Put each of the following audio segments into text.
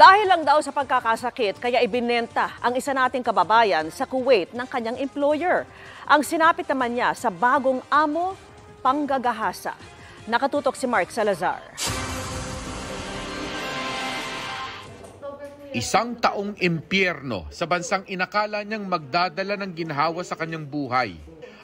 Dahil lang daw sa pagkakasakit, kaya ibinenta ang isa nating kababayan sa Kuwait ng kanyang employer. Ang sinapit naman niya sa bagong amo, panggagahasa. Nakatutok si Mark Salazar. Isang taong impyerno sa bansang inakala niyang magdadala ng ginhawa sa kanyang buhay.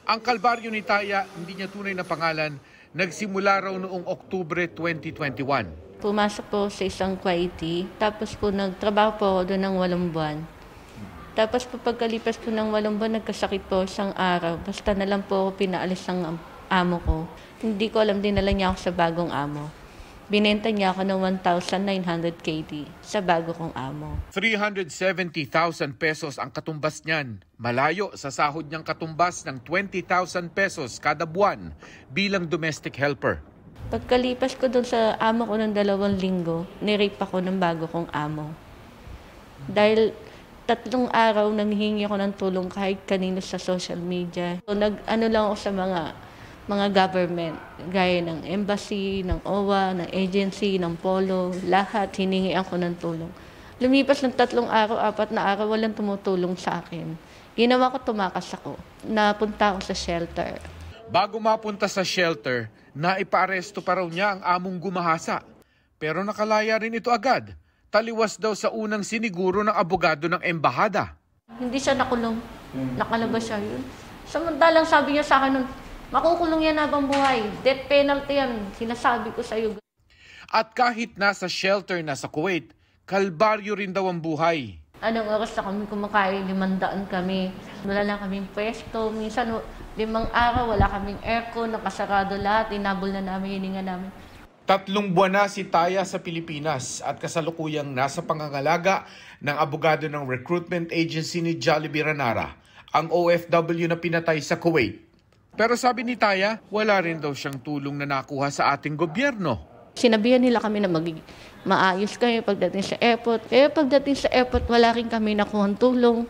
Ang kalbaryo ni Taya, hindi niya tunay na pangalan, nagsimula raw noong Oktubre 2021. Pumasok po sa isang Kuwaiti, tapos po nagtrabaho po ako doon ng 8 buwan. Tapos po pagkalipas po ng 8 buwan, nagkasakit po isang araw. Basta na lang po ako pinaalis ng amo ko. Hindi ko alam, dinala niya ako sa bagong amo. Binenta niya ako ng 1,900 KD sa bago kong amo. 370,000 pesos ang katumbas niyan. Malayo sa sahod niyang katumbas ng 20,000 pesos kada buwan bilang domestic helper. Pagkalipas ko doon sa amo ko ng 2 linggo, nirape ako ng bago kong amo. Dahil 3 araw nanghihingi ako ng tulong kahit kanino sa social media. So, nag-ano lang ako sa mga government, gaya ng embassy, ng OWA, ng agency, ng Polo, lahat hiningian ko ng tulong. Lumipas ng 3 araw, 4 na araw, walang tumutulong sa akin. Ginawa ko, tumakas ako. Napunta ako sa shelter. Bago mapunta sa shelter, naipaaresto pa raw niya ang among gumahasa. Pero nakalaya rin ito agad. Taliwas daw sa unang siniguro ng abogado ng embahada. Hindi siya nakulong. Nakalabas siya yun. Samantalang sabi niya sa akin nun, makukulong yan habang buhay. Death penalty yan. Sinasabi ko sa iyo. At kahit nasa shelter na sa Kuwait, kalbaryo rin daw ang buhay. Anong oras na kami kumakain? 500 kami. Wala lang kaming pwesto. Minsan 5 araw, wala kaming aircon, nakasarado lahat. Inabol na namin, hininga namin. 3 buwan na si Taya sa Pilipinas at kasalukuyang nasa pangangalaga ng abogado ng recruitment agency ni Jollibee Ranara, ang OFW na pinatay sa Kuwait. Pero sabi ni Taya, wala rin daw siyang tulong na nakuha sa ating gobyerno. Sinabihan nila kami na maayos kayo pagdating sa airport. Kaya pagdating sa airport, wala rin kami nakuhang tulong.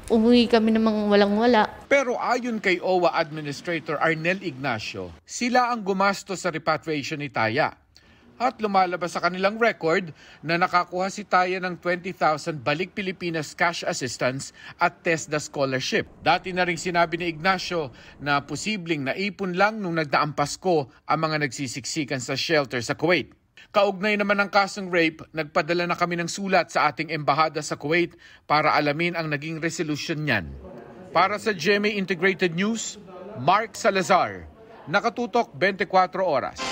Umuwi kami namang walang-wala. Pero ayon kay OWA Administrator Arnel Ignacio, sila ang gumastos sa repatriation ni Taya. At lumalabas sa kanilang record na nakakuha si Taya ng 20,000 balik Pilipinas cash assistance at TESDA scholarship. Dati na rin sinabi ni Ignacio na posibleng naipon lang nung nagdaang Pasko ang mga nagsisiksikan sa shelter sa Kuwait. Kaugnay naman ng kasong rape, nagpadala na kami ng sulat sa ating embahada sa Kuwait para alamin ang naging resolution niyan. Para sa GMA Integrated News, Mark Salazar, nakatutok 24 oras.